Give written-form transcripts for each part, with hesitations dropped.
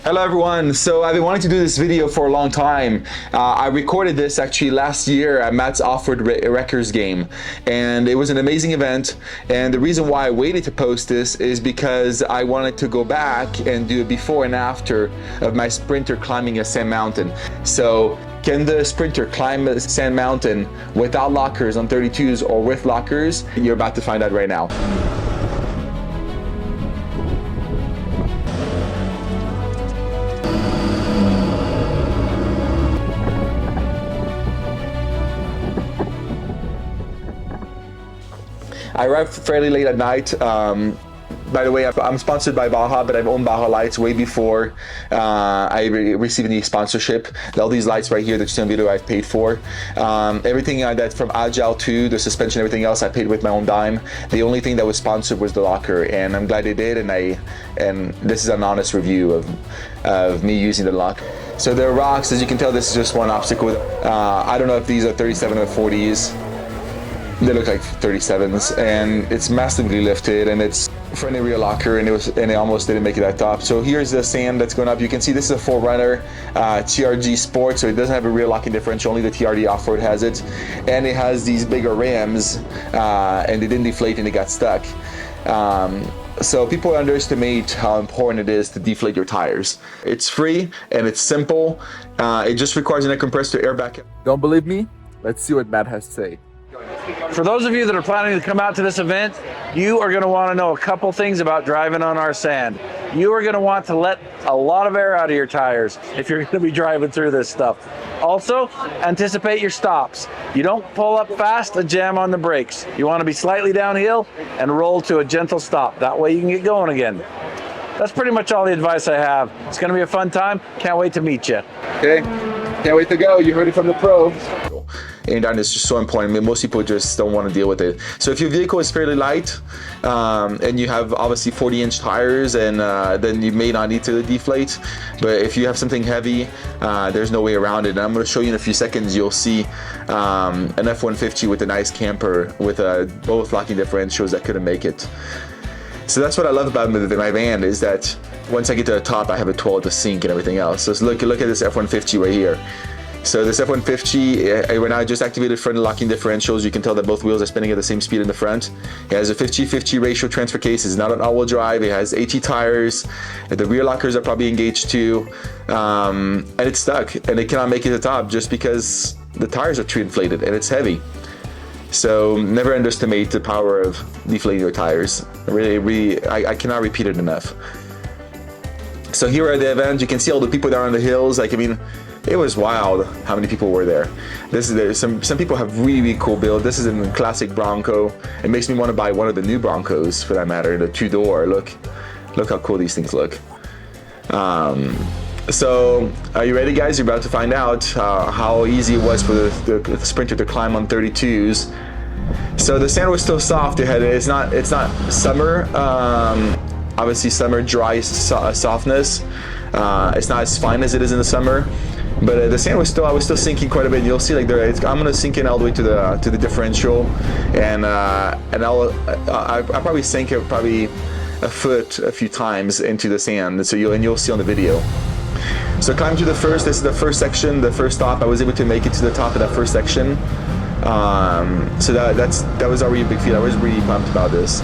Hello everyone. So I've been wanting to do this video for a long time. I recorded this actually last year at Matt's Offroad Recovery game, and it was an amazing event. And the reason why I waited to post this is because I wanted to go back and do a before and after of my sprinter climbing a sand mountain. So can the sprinter climb a sand mountain without lockers on 32s or with lockers? You're about to find out right now. I arrived fairly late at night. By the way, I'm sponsored by Baja, but I've owned Baja lights way before I received any sponsorship. All these lights right here that you see on video I've paid for. Everything that's from Agile to the suspension, everything else I paid with my own dime. The only thing that was sponsored was the locker, and I'm glad they did, and this is an honest review of me using the locker. So there are rocks, as you can tell, this is just one obstacle. I don't know if these are 37 or 40s. They look like 37s, and it's massively lifted, and it's for any real locker, and it almost didn't make it at top. So here's the sand that's going up. You can see this is a 4Runner TRG Sport, so it doesn't have a real locking differential. Only the TRD Offroad has it, and it has these bigger rims, and they didn't deflate and they got stuck. So people underestimate how important it is to deflate your tires. It's free and it's simple. It just requires a compressor airbag. Don't believe me? Let's see what Matt has to say. For those of you that are planning to come out to this event, you are going to want to know a couple things about driving on our sand. You are going to want to let a lot of air out of your tires if you're going to be driving through this stuff. Also, anticipate your stops. You don't pull up fast and jam on the brakes. You want to be slightly downhill and roll to a gentle stop. That way you can get going again. That's pretty much all the advice I have. It's going to be a fun time. Can't wait to meet you. Okay, can't wait to go. You heard it from the pro. And that is just so important. I mean, most people just don't want to deal with it. So if your vehicle is fairly light and you have obviously 40-inch tires, and then you may not need to deflate. But if you have something heavy, there's no way around it. And I'm going to show you in a few seconds. You'll see an F-150 with a nice camper with both locking differentials that couldn't make it. So that's what I love about my van, is that once I get to the top, I have a toilet to sink and everything else. So look at this F-150 right here. So this F-150, when I just activated front locking differentials, you can tell that both wheels are spinning at the same speed in the front. It has a 50-50 ratio transfer case. It's not an all-wheel drive. It has AT tires. The rear lockers are probably engaged too. And it's stuck, and it cannot make it to the top just because the tires are too inflated and it's heavy. So never underestimate the power of deflating your tires. I cannot repeat it enough. So here at the event, you can see all the people down on the hills. Like, I mean, it was wild how many people were there. Some people have really cool build. This is a classic Bronco. It makes me want to buy one of the new Broncos, for that matter, the two-door. Look how cool these things look. So are you ready, guys? You're about to find out how easy it was for the sprinter to climb on 32s. So the sand was still soft. It's not summer. Obviously summer dry softness. It's not as fine as it is in the summer. But the sand was I was still sinking quite a bit. You'll see, like, I'm gonna sink in all the way to the differential, and I probably sank it probably a foot a few times into the sand. So you'll see on the video. So climb to this is the first section, the first stop. I was able to make it to the top of that first section. So that was already a big feat. I was really pumped about this.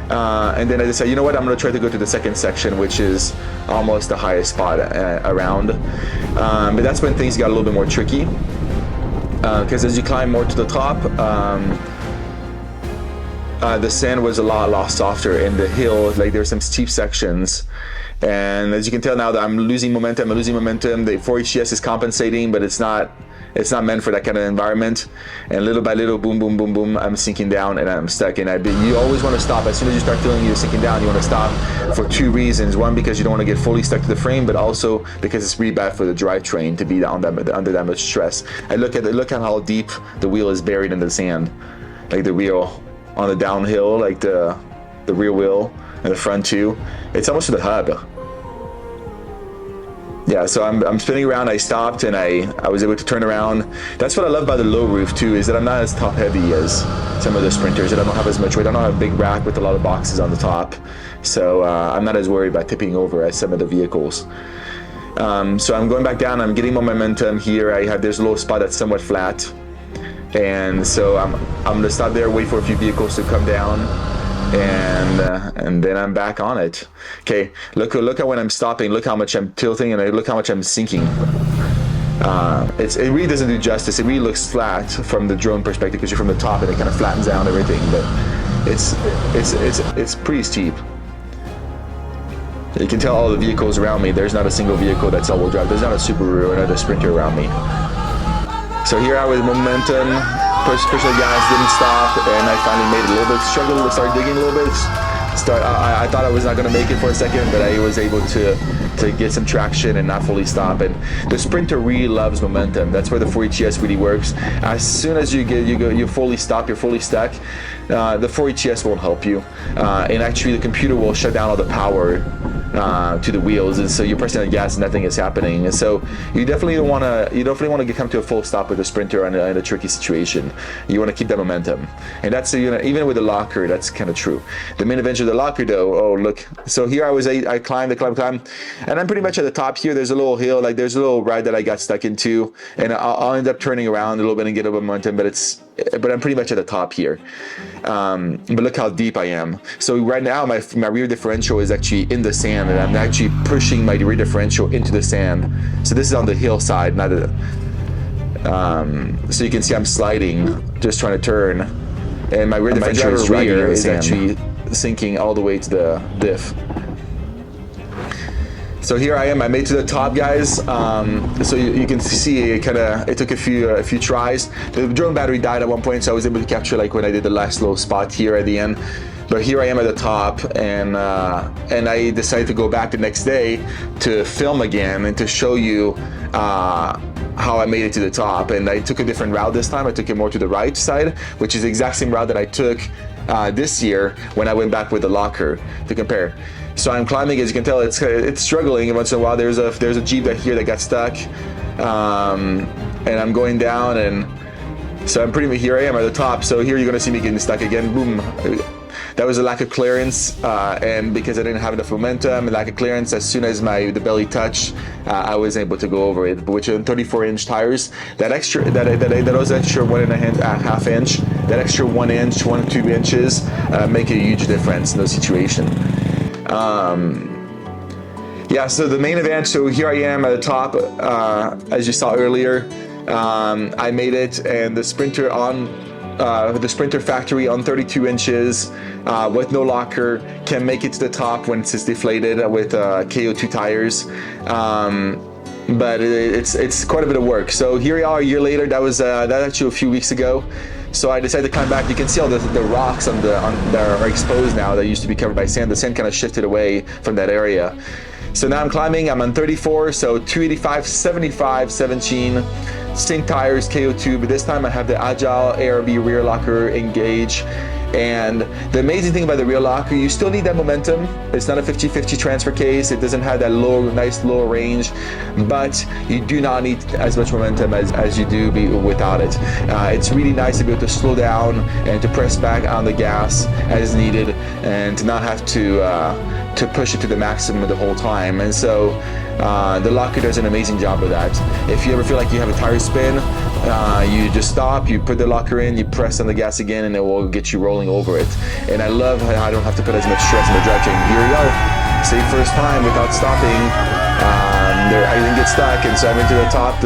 And then I decided, you know what, I'm going to try to go to the second section, which is almost the highest spot around. But that's when things got a little bit more tricky. Because as you climb more to the top, the sand was a lot softer, and the hill, like, there's some steep sections. And as you can tell now that I'm losing momentum. The 4HTS is compensating, but it's not meant for that kind of environment. And little by little, boom, boom, boom, boom, I'm sinking down and I'm stuck. And you always want to stop. As soon as you start feeling you're sinking down, you want to stop for two reasons. One, because you don't want to get fully stuck to the frame, but also because it's really bad for the drivetrain to be under that much stress. And look at how deep the wheel is buried in the sand. Like the wheel on the downhill, like the rear wheel and the front too. It's almost to the hub. Yeah, so I'm spinning around. I stopped and I was able to turn around. That's what I love about the low roof too, is that I'm not as top heavy as some of the sprinters. I don't have as much weight. I don't have a big rack with a lot of boxes on the top. So I'm not as worried about tipping over as some of the vehicles. So I'm going back down, I'm getting more momentum here. I have this little spot that's somewhat flat. And so I'm gonna stop there, wait for a few vehicles to come down, and then I'm back on it. Okay, look at when I'm stopping, look how much I'm tilting, and look how much I'm sinking. It really doesn't do justice. It really looks flat from the drone perspective because you're from the top and it kind of flattens out everything, but it's pretty steep. You can tell all the vehicles around me. There's not a single vehicle that's all-wheel drive. There's not a Subaru or another Sprinter around me. So here I was, momentum, push the gas, didn't stop, and I finally made it a little bit, struggled to start digging a little bit. I thought I was not going to make it for a second, but I was able to get some traction and not fully stop. And the Sprinter really loves momentum. That's where the 4ETS really works. As soon as you fully stop, you're fully stuck, the 4ETS won't help you. And actually the computer will shut down all the power to the wheels, and so you're pressing the gas and nothing is happening. And so you definitely want to come to a full stop with the Sprinter in a tricky situation. You want to keep that momentum, and that's even with the locker, that's kind of true. The main adventure of the locker though, oh look, so here I climbed, and I'm pretty much at the top here. There's a little hill, like there's a little ride that I got stuck into, and I'll end up turning around a little bit and get a momentum, but I'm pretty much at the top here. But look how deep I am. So right now my rear differential is actually in the sand, and I'm actually pushing my rear differential into the sand. So this is on the hillside, not the. So you can see I'm sliding, just trying to turn, and my rear differential is actually sinking all the way to the diff. So here I am. I made it to the top, guys. So you can see it took a few tries. The drone battery died at one point, so I was able to capture like when I did the last little spot here at the end. But here I am at the top, and I decided to go back the next day to film again and to show you how I made it to the top. And I took a different route this time. I took it more to the right side, which is the exact same route that I took this year when I went back with the locker to compare. So I'm climbing, as you can tell, it's struggling. Once in a while, there's a Jeep here that got stuck, and I'm going down, and so here I am at the top. So here you're gonna see me getting stuck again. Boom. That was a lack of clearance, and because I didn't have enough momentum, a lack of clearance. As soon as the belly touched, I was able to go over it. But which on 34-inch tires, that was extra 1.5 inch, that extra 1 inch, 1 to 2 inches make a huge difference in those situations. Yeah, so the main event, so here I am at the top, as you saw earlier. I made it, and the Sprinter the Sprinter factory on 32 inches with no locker can make it to the top when it's deflated with KO2 tires. But it's quite a bit of work. So here we are a year later. That was actually a few weeks ago. So I decided to climb back. You can see all the rocks that are exposed now that used to be covered by sand. The sand kind of shifted away from that area. So now I'm climbing. I'm on 34, so 285, 75, 17, same tires, KO2, but this time I have the Agile ARB rear locker engage. And the amazing thing about the rear locker, you still need that momentum. It's not a 50-50 transfer case. It doesn't have that nice low range, but you do not need as much momentum as you do without it. It's really nice to be able to slow down and to press back on the gas as needed, and to not have to push it to the maximum the whole time. And so the locker does an amazing job of that. If you ever feel like you have a tire spin, you just stop, you put the locker in, you press on the gas again, and it will get you rolling over it. And I love how I don't have to put as much stress on the drivetrain. Here we go, save first time without stopping. I didn't get stuck, and so I went to the top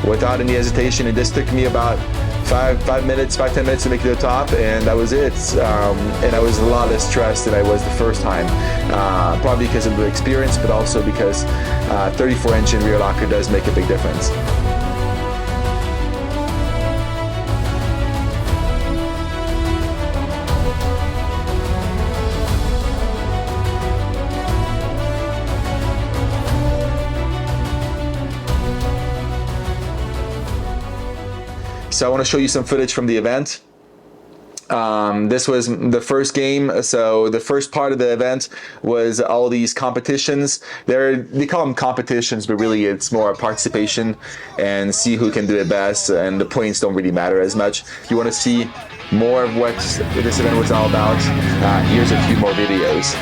without any hesitation. It just took me about 10 minutes to make it to the top, and that was it. And I was a lot less stressed than I was the first time, probably because of the experience, but also because 34-inch in rear locker does make a big difference. So I want to show you some footage from the event. This was the first game. So the first part of the event was all these competitions. They call them competitions, but really it's more participation and see who can do it best. And the points don't really matter as much. If you want to see more of what this event was all about, here's a few more videos.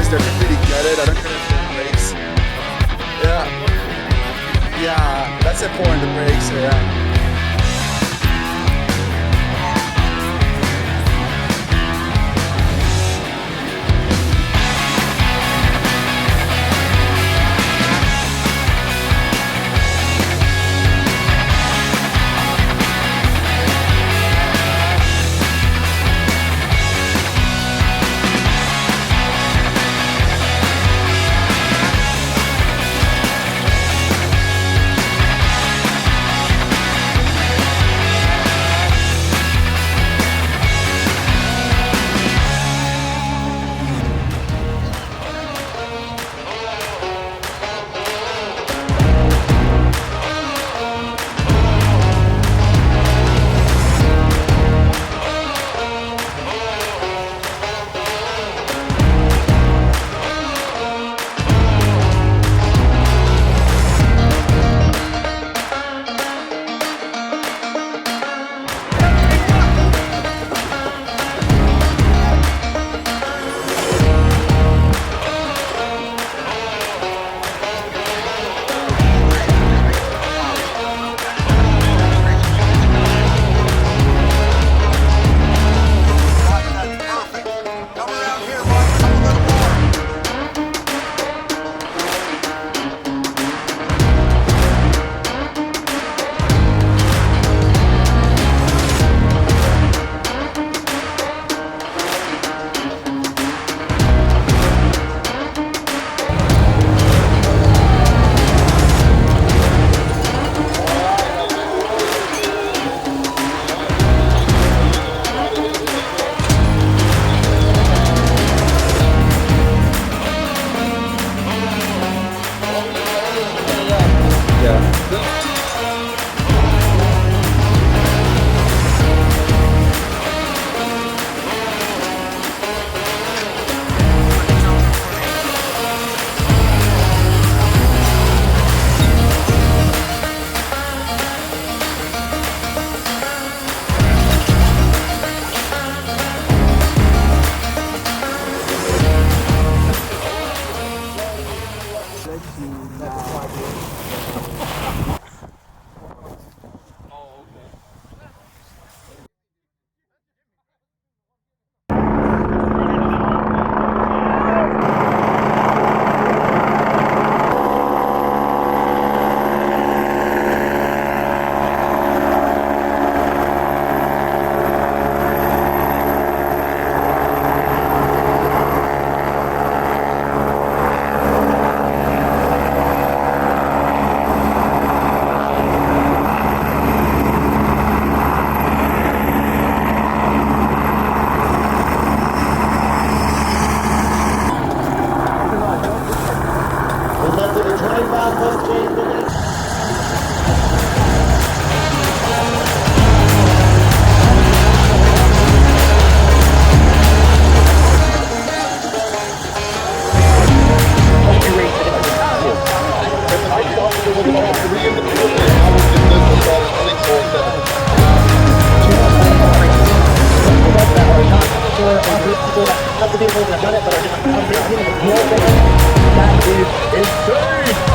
tires, they're pretty gutted. I don't care if they're brakes. Yeah, that's important, the brakes, yeah. That is insane!